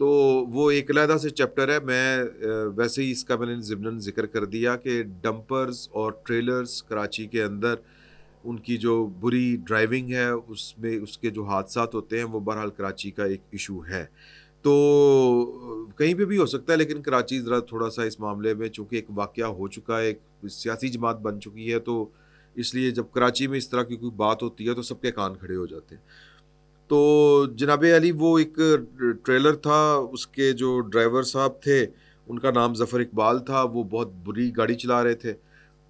تو وہ ایک علیحدہ سے چیپٹر ہے. میں ویسے ہی اس کا میں نے ضمناً ذکر کر دیا کہ ڈمپرز اور ٹریلرز کراچی کے اندر ان کی جو بری ڈرائیونگ ہے اس میں اس کے جو حادثات ہوتے ہیں وہ بہرحال کراچی کا ایک ایشو ہے. تو کہیں پہ بھی ہو سکتا ہے لیکن کراچی ذرا تھوڑا سا اس معاملے میں چونکہ ایک واقعہ ہو چکا ہے, ایک سیاسی جماعت بن چکی ہے, تو اس لیے جب کراچی میں اس طرح کی کوئی بات ہوتی ہے تو سب کے کان کھڑے ہو جاتے ہیں. تو جناب علی وہ ایک ٹریلر تھا, اس کے جو ڈرائیور صاحب تھے ان کا نام ظفر اقبال تھا, وہ بہت بری گاڑی چلا رہے تھے.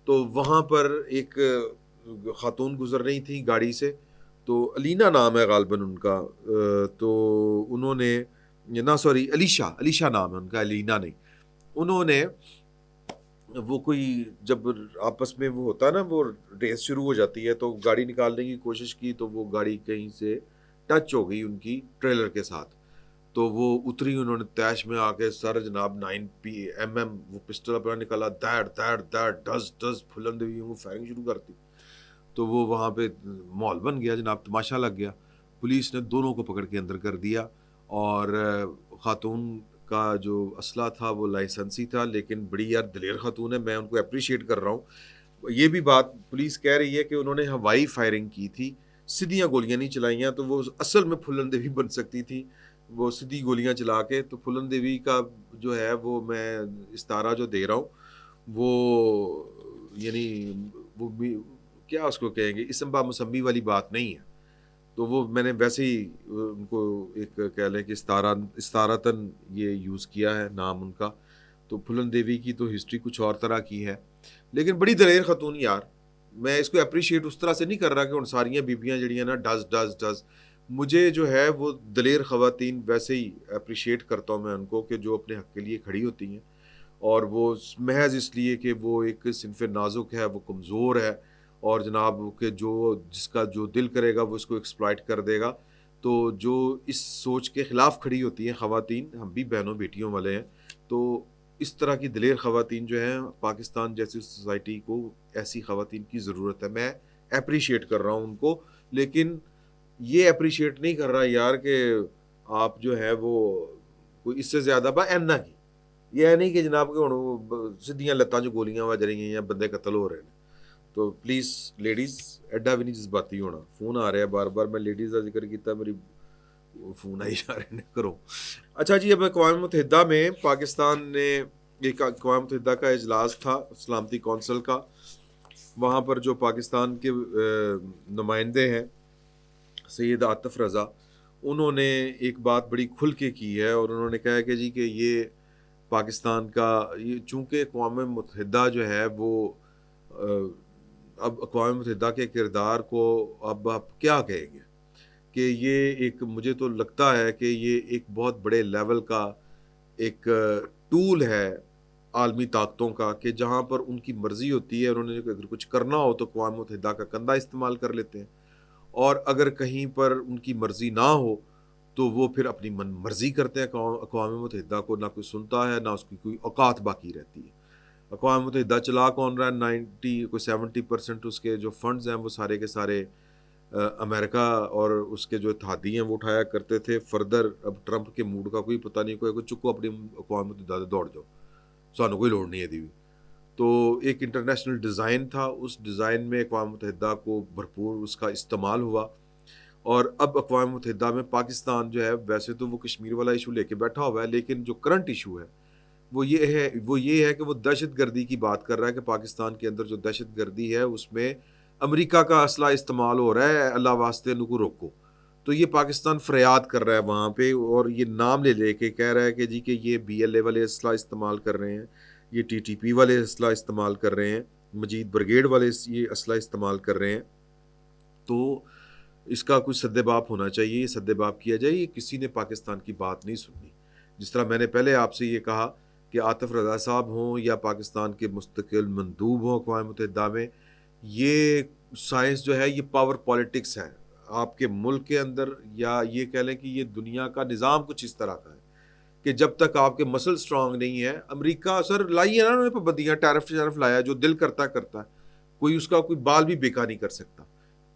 تو وہاں پر ایک خاتون گزر رہی تھی گاڑی سے, تو علینا نام ہے غالباً ان کا, تو انہوں نے نہ سوری علیشا نام ہے ان کا, علینا نہیں. انہوں نے وہ کوئی جب آپس میں وہ ہوتا ہے نا وہ ریس شروع ہو جاتی ہے تو گاڑی نکالنے کی کوشش کی تو وہ گاڑی کہیں سے ٹچ ہو گئی ان کی ٹریلر کے ساتھ. تو وہ اتری, انہوں نے تیش میں آ کے سر جناب 9 mm وہ پسٹل اپنا نکالا, ڈز پھلن ہوئی وہ فائرنگ شروع کرتی. تو وہ وہاں پہ ماحول بن گیا جناب, تماشا لگ گیا. پولیس نے دونوں کو پکڑ کے اندر کر دیا, اور خاتون کا جو اسلحہ تھا وہ لائسنسی تھا, لیکن بڑی یار دلیر خاتون ہے, میں ان کو اپریشیٹ کر رہا ہوں. یہ بھی بات پولیس کہہ رہی ہے کہ انہوں نے ہوائی فائرنگ کی تھی, سیدھیاں گولیاں نہیں چلائیاں, تو وہ اصل میں پھلن دیوی بن سکتی تھی وہ سیدھی گولیاں چلا کے. تو پھلن دیوی کا جو ہے وہ میں استعارہ جو دے رہا ہوں وہ یعنی وہ کیا اس کو کہیں گے, اسم با مسمی والی بات نہیں ہے. تو وہ میں نے ویسے ہی ان کو ایک کہہ لیں کہ استعارتاً یہ یوز کیا ہے نام ان کا. تو پھلن دیوی کی تو ہسٹری کچھ اور طرح کی ہے, لیکن بڑی دلیر خاتون یار. میں اس کو اپریشیٹ اس طرح سے نہیں کر رہا کہ ان ساریاں بیبیاں جڑی ہیں نا ڈز مجھے جو ہے وہ دلیر خواتین ویسے ہی اپریشیٹ کرتا ہوں میں ان کو کہ جو اپنے حق کے لیے کھڑی ہوتی ہیں, اور وہ محض اس لیے کہ وہ ایک صنف نازک ہے, وہ کمزور ہے, اور جناب کہ جو جس کا جو دل کرے گا وہ اس کو ایکسپلائٹ کر دے گا. تو جو اس سوچ کے خلاف کھڑی ہوتی ہیں خواتین, ہم بھی بہنوں بیٹیوں والے ہیں, تو اس طرح کی دلیر خواتین جو ہیں پاکستان جیسی سوسائٹی کو ایسی خواتین کی ضرورت ہے. میں اپریشیٹ کر رہا ہوں ان کو, لیکن یہ اپریشیٹ نہیں کر رہا یار کہ آپ جو ہے وہ کوئی اس سے زیادہ با اینا کی یہ ہے نہیں کہ جناب کہ ہوں سیدھیاں لتاں جو گولیاں وج رہی ہیں یا بندے قتل ہو رہے ہیں. تو پلیز لیڈیز ایڈا بھی نہیں جذباتی ہونا. فون آ رہا ہے بار بار, میں لیڈیز کا ذکر کیتا, میری فون آئی جا رہے ہیں, کرو. اچھا جی, اب اقوام متحدہ میں پاکستان نے ایک اقوام متحدہ کا اجلاس تھا سلامتی کونسل کا. وہاں پر جو پاکستان کے نمائندے ہیں سید عاطف رضا, انہوں نے ایک بات بڑی کھل کے کی ہے, اور انہوں نے کہا کہ جی کہ یہ پاکستان کا چونکہ اقوام متحدہ جو ہے وہ اب اقوام متحدہ کے کردار کو اب آپ کیا کہیں گے کہ یہ ایک مجھے تو لگتا ہے کہ یہ ایک بہت بڑے لیول کا ایک ٹول ہے عالمی طاقتوں کا, کہ جہاں پر ان کی مرضی ہوتی ہے, انہوں نے اگر کچھ کرنا ہو تو اقوام متحدہ کا کندھا استعمال کر لیتے ہیں, اور اگر کہیں پر ان کی مرضی نہ ہو تو وہ پھر اپنی من مرضی کرتے ہیں. اقوام متحدہ کو نہ کوئی سنتا ہے, نہ اس کی کوئی اوقات باقی رہتی ہے. اقوام متحدہ چلا کون رہا ہے, 70% اس کے جو فنڈز ہیں وہ سارے کے سارے امریکہ اور اس کے جو اتحادی ہیں وہ اٹھایا کرتے تھے. فردر اب ٹرمپ کے موڈ کا کوئی پتہ نہیں, کوئی چکو اپنی اقوام متحدہ دوڑ جاؤ, سانو کوئی لوڑ نہیں ہے دی. تو ایک انٹرنیشنل ڈیزائن تھا, اس ڈیزائن میں اقوام متحدہ کو بھرپور اس کا استعمال ہوا. اور اب اقوام متحدہ میں پاکستان جو ہے ویسے تو وہ کشمیر والا ایشو لے کے بیٹھا ہوا ہے, لیکن جو کرنٹ ایشو ہے وہ یہ ہے کہ وہ دہشت گردی کی بات کر رہا ہے کہ پاکستان کے اندر جو دہشت گردی ہے اس میں امریکہ کا اسلحہ استعمال ہو رہا ہے, اللہ واسطے ان کو روکو. تو یہ پاکستان فریاد کر رہا ہے وہاں پہ, اور یہ نام لے کے کہہ رہا ہے کہ جی کہ یہ BLA والے اسلحہ استعمال کر رہے ہیں, یہ TTP والے اسلحہ استعمال کر رہے ہیں, مجید بریگیڈ والے یہ اسلحہ استعمال کر رہے ہیں. تو اس کا کچھ سدباب ہونا چاہیے, یہ سدباب کیا جائے. یہ کسی نے پاکستان کی بات نہیں سننی. جس طرح میں نے پہلے آپ سے یہ کہا کہ عاطف رضا صاحب ہوں یا پاکستان کے مستقل مندوب ہوں اقوام متحدہ میں, یہ سائنس جو ہے یہ پاور پالیٹکس ہے آپ کے ملک کے اندر, یا یہ کہہ لیں کہ یہ دنیا کا نظام کچھ اس طرح کا ہے کہ جب تک آپ کے مسل سٹرانگ نہیں ہے, امریکہ سر لائی ہے نا انہوں نے پابندیاں, ٹیرف لایا, جو دل کرتا ہے, کوئی اس کا کوئی بال بھی بیکا نہیں کر سکتا.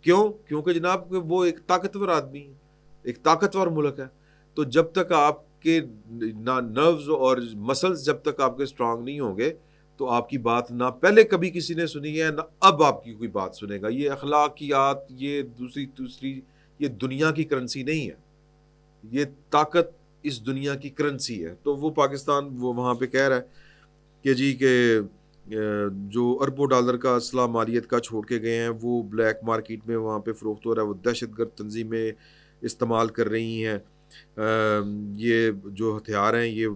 کیوں؟ کیونکہ جناب وہ ایک طاقتور آدمی ہے, ایک طاقتور ملک ہے. تو جب تک آپ کے نروز اور مسلز جب تک آپ کے اسٹرانگ نہیں ہوں گے تو آپ کی بات نہ پہلے کبھی کسی نے سنی ہے نہ اب آپ کی کوئی بات سنے گا. یہ اخلاقیات، یہ دوسری یہ دنیا کی کرنسی نہیں ہے، یہ طاقت اس دنیا کی کرنسی ہے. تو وہ پاکستان وہ وہاں پہ کہہ رہا ہے کہ جی کہ جو اربوں ڈالر کا اسلحہ مالیت کا چھوڑ کے گئے ہیں وہ بلیک مارکیٹ میں وہاں پہ فروخت ہو رہا ہے، وہ دہشت گرد تنظیمیں استعمال کر رہی ہیں. یہ جو ہتھیار ہیں یہ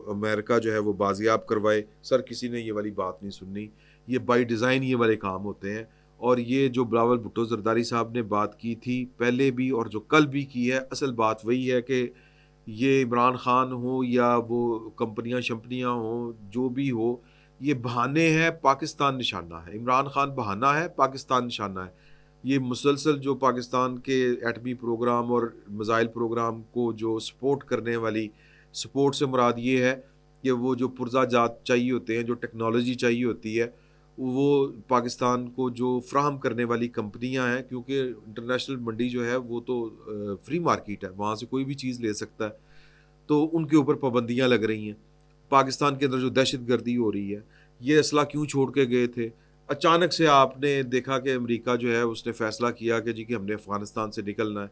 امریکہ جو ہے وہ بازیاب کروائے. سر کسی نے یہ والی بات نہیں سننی، یہ بائی ڈیزائن یہ والے کام ہوتے ہیں. اور یہ جو بلاول بھٹو زرداری صاحب نے بات کی تھی پہلے بھی اور جو کل بھی کی ہے، اصل بات وہی ہے کہ یہ عمران خان ہو یا وہ کمپنیاں شمپنیاں ہوں جو بھی ہو، یہ بہانے ہیں. پاکستان نشانہ ہے، عمران خان بہانہ ہے، پاکستان نشانہ ہے. یہ مسلسل جو پاکستان کے ایٹمی پروگرام اور میزائل پروگرام کو جو سپورٹ کرنے والی، سپورٹ سے مراد یہ ہے کہ وہ جو پرزہ جات چاہیے ہوتے ہیں، جو ٹیکنالوجی چاہیے ہوتی ہے، وہ پاکستان کو جو فراہم کرنے والی کمپنیاں ہیں. کیونکہ انٹرنیشنل منڈی جو ہے وہ تو فری مارکیٹ ہے، وہاں سے کوئی بھی چیز لے سکتا ہے، تو ان کے اوپر پابندیاں لگ رہی ہیں. پاکستان کے اندر جو دہشت گردی ہو رہی ہے، یہ اسلحہ کیوں چھوڑ کے گئے تھے؟ اچانک سے آپ نے دیکھا کہ امریکہ جو ہے اس نے فیصلہ کیا کہ جی کہ ہم نے افغانستان سے نکلنا ہے،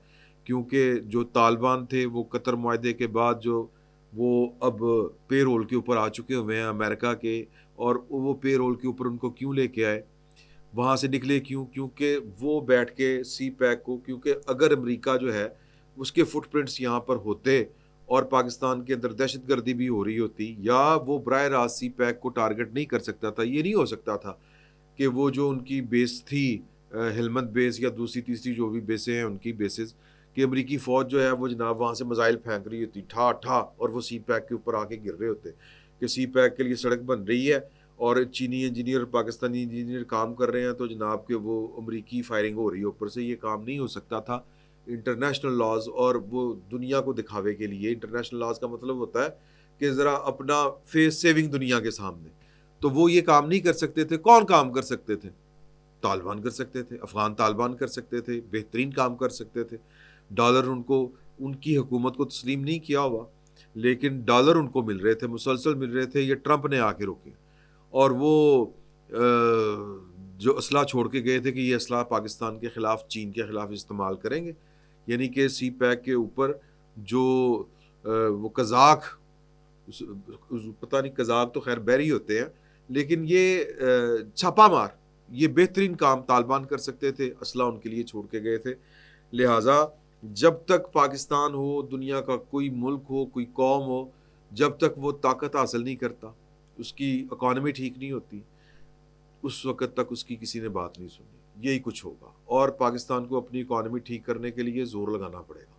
کیونکہ جو طالبان تھے وہ قطر معاہدے کے بعد جو وہ اب پے رول کے اوپر آ چکے ہوئے ہیں امریکہ کے. اور وہ پے رول کے اوپر ان کو کیوں لے کے آئے، وہاں سے نکلے کیوں؟ کیونکہ وہ بیٹھ کے سی پیک کو، کیونکہ اگر امریکہ جو ہے اس کے فٹ پرنٹس یہاں پر ہوتے اور پاکستان کے اندر دہشت گردی بھی ہو رہی ہوتی، یا وہ براہ راست سی پیک کو ٹارگٹ نہیں کر سکتا تھا. یہ نہیں ہو سکتا تھا کہ وہ جو ان کی بیس تھی ہلمند بیس یا دوسری تیسری جو بھی بیسیں ہیں ان کی بیسز، کہ امریکی فوج جو ہے وہ جناب وہاں سے میزائل پھینک رہی ہوتی ٹھا ٹھا، اور وہ سی پیک کے اوپر آ کے گر رہے ہوتے کہ سی پیک کے لیے سڑک بن رہی ہے اور چینی انجینئر پاکستانی انجینئر کام کر رہے ہیں، تو جناب کہ وہ امریکی فائرنگ ہو رہی ہے اوپر سے. یہ کام نہیں ہو سکتا تھا. انٹرنیشنل لاز اور وہ دنیا کو دکھاوے کے لیے، انٹرنیشنل لاز کا مطلب ہوتا ہے کہ ذرا اپنا فیس سیونگ دنیا کے سامنے، تو وہ یہ کام نہیں کر سکتے تھے. کون کام کر سکتے تھے؟ طالبان کر سکتے تھے، افغان طالبان کر سکتے تھے، بہترین کام کر سکتے تھے. ڈالر ان کو، ان کی حکومت کو تسلیم نہیں کیا ہوا، لیکن ڈالر ان کو مل رہے تھے، مسلسل مل رہے تھے. یہ ٹرمپ نے آ کے روکے، اور وہ جو اسلحہ چھوڑ کے گئے تھے کہ یہ اسلحہ پاکستان کے خلاف، چین کے خلاف استعمال کریں گے. یعنی کہ سی پیک کے اوپر جو وہ قزاق، پتہ نہیں قزاق تو خیر بحری ہوتے ہیں، لیکن یہ چھاپا مار، یہ بہترین کام طالبان کر سکتے تھے. اسلحہ ان کے لیے چھوڑ کے گئے تھے. لہٰذا جب تک پاکستان ہو، دنیا کا کوئی ملک ہو، کوئی قوم ہو، جب تک وہ طاقت حاصل نہیں کرتا، اس کی اکانومی ٹھیک نہیں ہوتی، اس وقت تک اس کی کسی نے بات نہیں سنی. یہی کچھ ہوگا. اور پاکستان کو اپنی اکانومی ٹھیک کرنے کے لیے زور لگانا پڑے گا،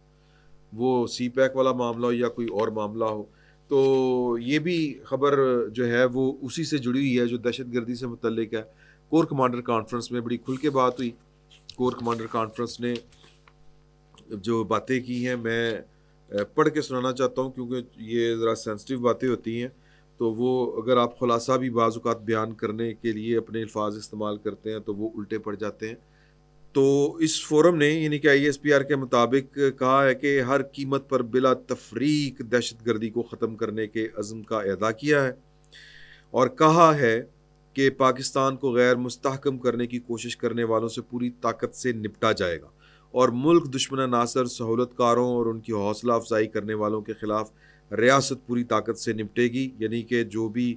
وہ سی پیک والا معاملہ ہو یا کوئی اور معاملہ ہو. تو یہ بھی خبر جو ہے وہ اسی سے جڑی ہوئی ہے جو دہشت گردی سے متعلق ہے. کور کمانڈر کانفرنس میں بڑی کھل کے بات ہوئی. کور کمانڈر کانفرنس نے جو باتیں کی ہیں میں پڑھ کے سنانا چاہتا ہوں، کیونکہ یہ ذرا سینسٹیو باتیں ہوتی ہیں، تو وہ اگر آپ خلاصہ بھی بعض اوقات بیان کرنے کے لیے اپنے الفاظ استعمال کرتے ہیں تو وہ الٹے پڑ جاتے ہیں. تو اس فورم نے یعنی کہ ISPR کے مطابق کہا ہے کہ ہر قیمت پر بلا تفریق دہشت گردی کو ختم کرنے کے عزم کا اعادہ کیا ہے، اور کہا ہے کہ پاکستان کو غیر مستحکم کرنے کی کوشش کرنے والوں سے پوری طاقت سے نپٹا جائے گا، اور ملک دشمن عناصر، سہولت کاروں اور ان کی حوصلہ افزائی کرنے والوں کے خلاف ریاست پوری طاقت سے نپٹے گی. یعنی کہ جو بھی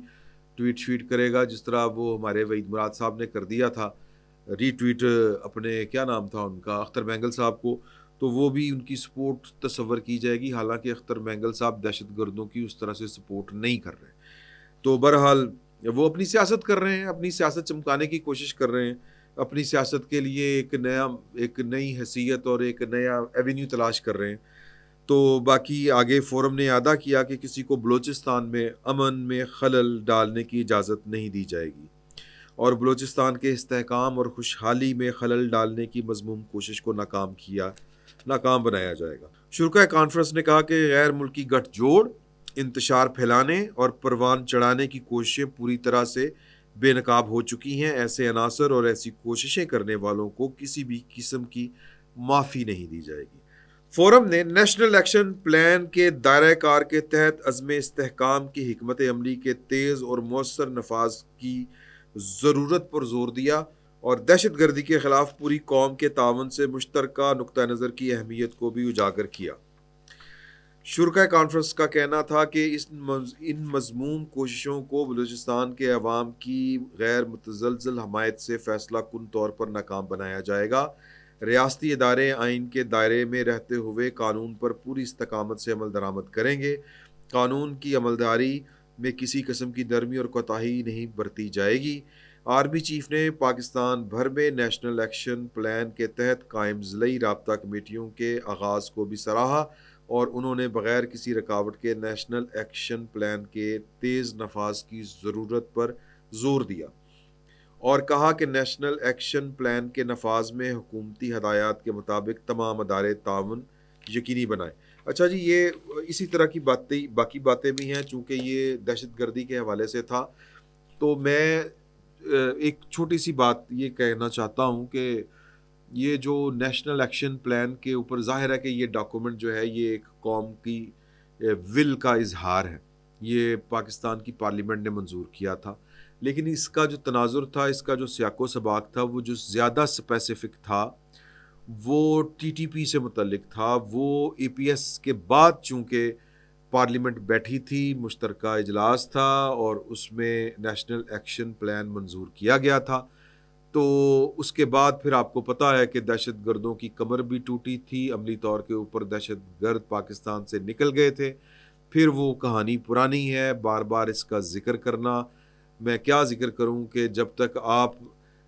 ٹویٹ شیٹ کرے گا، جس طرح وہ ہمارے وحید مراد صاحب نے کر دیا تھا ری ٹویٹ اپنے کیا نام تھا ان کا، اختر مینگل صاحب کو، تو وہ بھی ان کی سپورٹ تصور کی جائے گی. حالانکہ اختر مینگل صاحب دہشت گردوں کی اس طرح سے سپورٹ نہیں کر رہے. تو بہرحال وہ اپنی سیاست کر رہے ہیں، اپنی سیاست چمکانے کی کوشش کر رہے ہیں، اپنی سیاست کے لیے ایک نئی حیثیت اور ایک نیا ایونیو تلاش کر رہے ہیں. تو باقی آگے فورم نے اعادہ کیا کہ کسی کو بلوچستان میں امن میں خلل ڈالنے کی اجازت نہیں دی جائے گی، اور بلوچستان کے استحکام اور خوشحالی میں خلل ڈالنے کی مذموم کوشش کو ناکام بنایا جائے گا. شرکاء کانفرنس نے کہا کہ غیر ملکی گٹھ جوڑ، انتشار پھیلانے اور پروان چڑھانے کی کوششیں پوری طرح سے بے نقاب ہو چکی ہیں. ایسے عناصر اور ایسی کوششیں کرنے والوں کو کسی بھی قسم کی معافی نہیں دی جائے گی. فورم نے نیشنل ایکشن پلان کے دائرہ کار کے تحت عزم استحکام کی حکمت عملی کے تیز اور مؤثر نفاذ کی ضرورت پر زور دیا اور دہشت گردی کے خلاف پوری قوم کے تعاون سے مشترکہ نقطہ نظر کی اہمیت کو بھی اجاگر کیا۔ شرکاء کانفرنس کا کہنا تھا کہ ان مضموم کوششوں کو بلوچستان کے عوام کی غیر متزلزل حمایت سے فیصلہ کن طور پر ناکام بنایا جائے گا۔ ریاستی ادارے آئین کے دائرے میں رہتے ہوئے قانون پر پوری استقامت سے عمل درآمد کریں گے۔ قانون کی عملداری میں کسی قسم کی نرمی اور کوتاہی نہیں برتی جائے گی۔ آرمی چیف نے پاکستان بھر میں نیشنل ایکشن پلان کے تحت قائم ضلعی رابطہ کمیٹیوں کے آغاز کو بھی سراہا اور انہوں نے بغیر کسی رکاوٹ کے نیشنل ایکشن پلان کے تیز نفاذ کی ضرورت پر زور دیا اور کہا کہ نیشنل ایکشن پلان کے نفاذ میں حکومتی ہدایات کے مطابق تمام ادارے تعاون یقینی بنائیں۔ اچھا جی، یہ اسی طرح کی باقی باتیں بھی ہیں، چونکہ یہ دہشت گردی کے حوالے سے تھا تو میں ایک چھوٹی سی بات یہ کہنا چاہتا ہوں کہ یہ جو نیشنل ایکشن پلان کے اوپر ظاہر ہے کہ یہ ڈاکومنٹ جو ہے یہ ایک قوم کی ول کا اظہار ہے، یہ پاکستان کی پارلیمنٹ نے منظور کیا تھا، لیکن اس کا جو تناظر تھا، اس کا جو سیاق و سباق تھا، وہ جو زیادہ اسپیسیفک تھا وہ ٹی ٹی پی سے متعلق تھا۔ وہ اے پی ایس کے بعد چونکہ پارلیمنٹ بیٹھی تھی، مشترکہ اجلاس تھا اور اس میں نیشنل ایکشن پلان منظور کیا گیا تھا، تو اس کے بعد پھر آپ کو پتہ ہے کہ دہشت گردوں کی کمر بھی ٹوٹی تھی، عملی طور کے اوپر دہشت گرد پاکستان سے نکل گئے تھے۔ پھر وہ کہانی پرانی ہے، بار بار اس کا ذکر کرنا، میں کیا ذکر کروں کہ جب تک آپ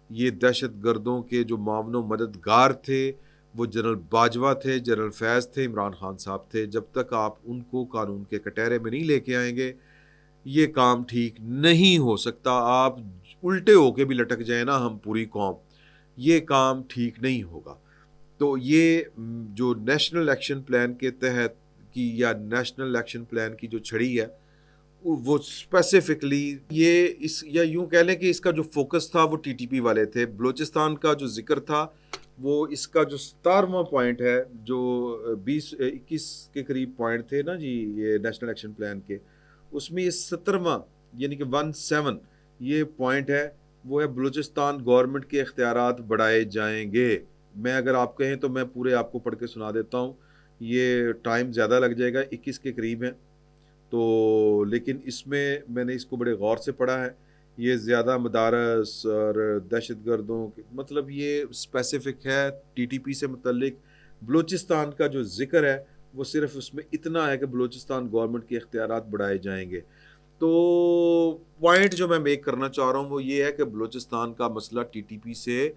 یہ دہشت گردوں کے جو معاون و مددگار تھے وہ جنرل باجوہ تھے، جنرل فیض تھے، عمران خان صاحب تھے، جب تک آپ ان کو قانون کے کٹہرے میں نہیں لے کے آئیں گے یہ کام ٹھیک نہیں ہو سکتا۔ آپ الٹے ہو کے بھی لٹک جائیں نا ہم پوری قوم، یہ کام ٹھیک نہیں ہوگا۔ تو یہ جو نیشنل ایکشن پلان کے تحت کی یا نیشنل ایکشن پلان کی جو چھڑی ہے وہ اسپیسیفکلی یہ یا یوں کہہ لیں کہ اس کا جو فوکس تھا وہ ٹی ٹی پی والے تھے۔ بلوچستان کا جو ذکر تھا وہ اس کا جو 17واں پوائنٹ ہے، جو 21 کے قریب پوائنٹ تھے نا جی یہ نیشنل ایکشن پلان کے، اس میں یہ 17واں یعنی کہ 17 یہ پوائنٹ ہے، وہ ہے بلوچستان گورنمنٹ کے اختیارات بڑھائے جائیں گے۔ میں اگر آپ کہیں تو میں پورے آپ کو پڑھ کے سنا دیتا ہوں، یہ ٹائم زیادہ لگ جائے گا، 21 کے قریب ہے تو، لیکن اس میں نے اس کو بڑے غور سے پڑھا ہے۔ یہ زیادہ مدارس اور دہشت گردوں مطلب یہ اسپیسیفک ہے ٹی ٹی پی سے متعلق۔ بلوچستان کا جو ذکر ہے وہ صرف اس میں اتنا ہے کہ بلوچستان گورنمنٹ کے اختیارات بڑھائے جائیں گے۔ تو پوائنٹ جو میں میک کرنا چاہ رہا ہوں وہ یہ ہے کہ بلوچستان کا مسئلہ ٹی ٹی پی سے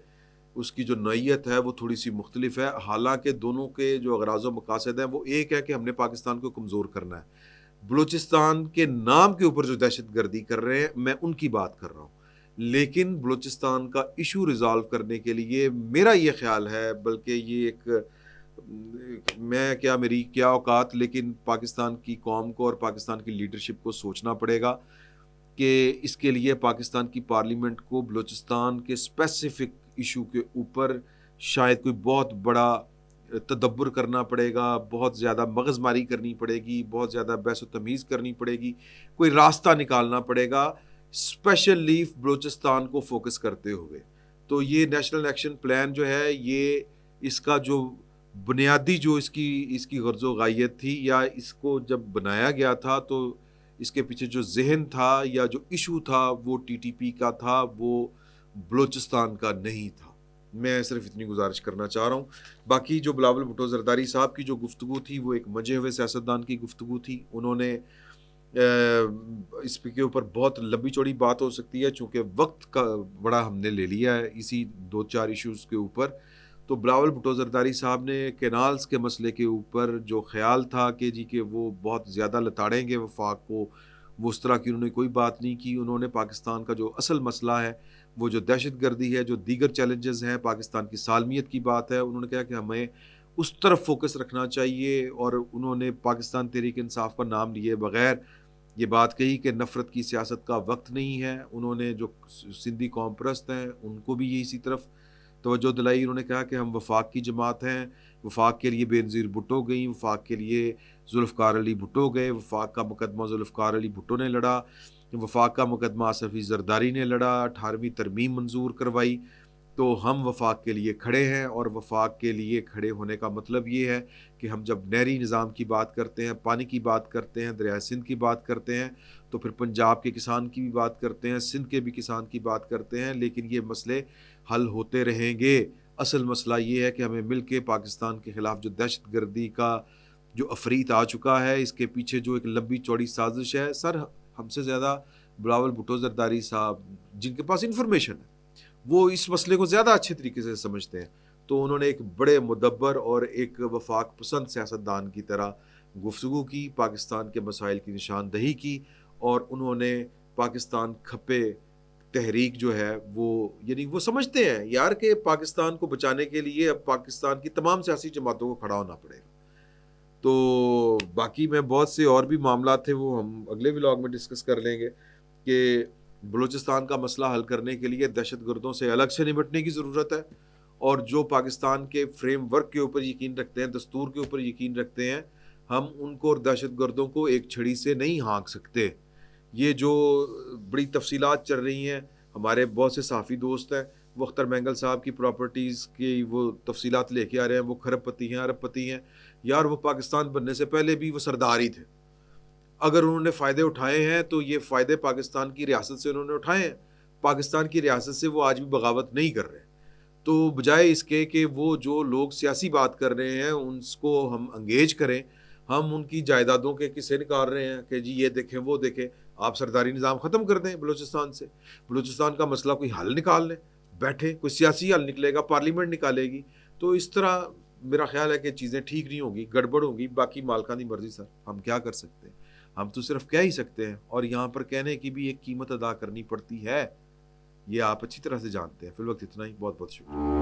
اس کی جو نوعیت ہے وہ تھوڑی سی مختلف ہے، حالانکہ دونوں کے جو اغراض و مقاصد ہیں وہ ایک ہے کہ ہم نے پاکستان کو کمزور کرنا ہے۔ بلوچستان کے نام کے اوپر جو دہشت گردی کر رہے ہیں میں ان کی بات کر رہا ہوں، لیکن بلوچستان کا ایشو ریزالو کرنے کے لیے میرا یہ خیال ہے، بلکہ یہ ایک میری کیا اوقات، لیکن پاکستان کی قوم کو اور پاکستان کی لیڈرشپ کو سوچنا پڑے گا کہ اس کے لیے پاکستان کی پارلیمنٹ کو بلوچستان کے اسپیسیفک ایشو کے اوپر شاید کوئی بہت بڑا تدبر کرنا پڑے گا، بہت زیادہ مغز ماری کرنی پڑے گی، بہت زیادہ بحث و تمیز کرنی پڑے گی، کوئی راستہ نکالنا پڑے گا اسپیشل لیف بلوچستان کو فوکس کرتے ہوئے۔ تو یہ نیشنل ایکشن پلان جو ہے یہ اس کا جو بنیادی جو اس کی غرض و غایت تھی یا اس کو جب بنایا گیا تھا تو اس کے پیچھے جو ذہن تھا یا جو ایشو تھا وہ ٹی ٹی پی کا تھا، وہ بلوچستان کا نہیں تھا۔ میں صرف اتنی گزارش کرنا چاہ رہا ہوں۔ باقی جو بلاول بھٹو زرداری صاحب کی جو گفتگو تھی وہ ایک منجے ہوئے سیاستدان کی گفتگو تھی، انہوں نے اس کے اوپر بہت لمبی چوڑی بات ہو سکتی ہے چونکہ وقت کا بڑا ہم نے لے لیا ہے اسی 2-4 ایشوز کے اوپر۔ تو بلاول بھٹو زرداری صاحب نے کینالز کے مسئلے کے اوپر جو خیال تھا کہ جی کہ وہ بہت زیادہ لتاڑیں گے وفاق کو، وہ اس طرح کی انہوں نے کوئی بات نہیں کی۔ انہوں نے پاکستان کا جو اصل مسئلہ ہے وہ جو دہشت گردی ہے، جو دیگر چیلنجز ہیں، پاکستان کی سالمیت کی بات ہے، انہوں نے کہا کہ ہمیں اس طرف فوکس رکھنا چاہیے، اور انہوں نے پاکستان تحریک انصاف کا نام لیے بغیر یہ بات کہی کہ نفرت کی سیاست کا وقت نہیں ہے۔ انہوں نے جو سندھی قوم پرست ہیں ان کو بھی یہ اسی طرف توجہ دلائی. انہوں نے کہا کہ ہم وفاق کی جماعت ہیں, وفاق کے لیے بے نظیر بھٹو گئیں, وفاق کے لیے ذوالفقار علی بھٹو گئے, وفاق کا مقدمہ ذوالفقار علی بھٹو نے لڑا, وفاق کا مقدمہ آصف علی زرداری نے لڑا, 18ویں ترمیم منظور کروائی. تو ہم وفاق کے لیے کھڑے ہیں, اور وفاق کے لیے کھڑے ہونے کا مطلب یہ ہے کہ ہم جب نہری نظام کی بات کرتے ہیں, پانی کی بات کرتے ہیں, دریائے سندھ کی بات کرتے ہیں, تو پھر پنجاب کے کسان کی بھی بات کرتے ہیں, سندھ کے بھی کسان کی بات کرتے ہیں, لیکن یہ مسئلے حل ہوتے رہیں گے. اصل مسئلہ یہ ہے کہ ہمیں مل کے پاکستان کے خلاف جو دہشت گردی کا جو افریت آ چکا ہے, اس کے پیچھے جو ایک لمبی چوڑی سازش ہے. سر ہم سے زیادہ بلاول بھٹو زرداری صاحب, جن کے پاس انفارمیشن ہے, وہ اس مسئلے کو زیادہ اچھے طریقے سے سمجھتے ہیں. تو انہوں نے ایک بڑے مدبر اور ایک وفاق پسند سیاستدان کی طرح گفتگو کی, پاکستان کے مسائل کی نشاندہی کی, اور انہوں نے پاکستان کھپے تحریک جو ہے وہ, یعنی وہ سمجھتے ہیں یار کہ پاکستان کو بچانے کے لیے اب پاکستان کی تمام سیاسی جماعتوں کو کھڑا ہونا پڑے گا. تو باقی میں بہت سے اور بھی معاملات تھے, وہ ہم اگلے ولاگ میں ڈسکس کر لیں گے کہ بلوچستان کا مسئلہ حل کرنے کے لیے دہشت گردوں سے الگ سے نمٹنے کی ضرورت ہے, اور جو پاکستان کے فریم ورک کے اوپر یقین رکھتے ہیں, دستور کے اوپر یقین رکھتے ہیں, ہم ان کو اور دہشت گردوں کو ایک چھڑی سے نہیں ہانک سکتے. یہ جو بڑی تفصیلات چل رہی ہیں, ہمارے بہت سے صحافی دوست ہیں, وہ اختر مینگل صاحب کی پراپرٹیز کی وہ تفصیلات لے کے آ رہے ہیں, وہ کھرب پتی ہیں, ارب پتی ہیں. یار وہ پاکستان بننے سے پہلے بھی وہ سردار ہی تھے. اگر انہوں نے فائدے اٹھائے ہیں تو یہ فائدے پاکستان کی ریاست سے انہوں نے اٹھائے ہیں. پاکستان کی ریاست سے وہ آج بھی بغاوت نہیں کر رہے. تو بجائے اس کے کہ وہ جو لوگ سیاسی بات کر رہے ہیں ان کو ہم انگیج کریں, ہم ان کی جائیدادوں کے قصے نکال رہے ہیں کہ جی یہ دیکھیں وہ دیکھیں. آپ سرداری نظام ختم کر دیں بلوچستان سے, بلوچستان کا مسئلہ کوئی حل نکال لیں, بیٹھے کوئی سیاسی حل نکلے گا, پارلیمنٹ نکالے گی. تو اس طرح میرا خیال ہے کہ چیزیں ٹھیک نہیں ہوگی, گڑبڑ ہوگی. باقی مالکان دی مرضی سر, ہم کیا کر سکتے ہیں, ہم تو صرف کہہ ہی سکتے ہیں, اور یہاں پر کہنے کی بھی ایک قیمت ادا کرنی پڑتی ہے, یہ آپ اچھی طرح سے جانتے ہیں. فی الوقت اتنا ہی, بہت بہت شکریہ.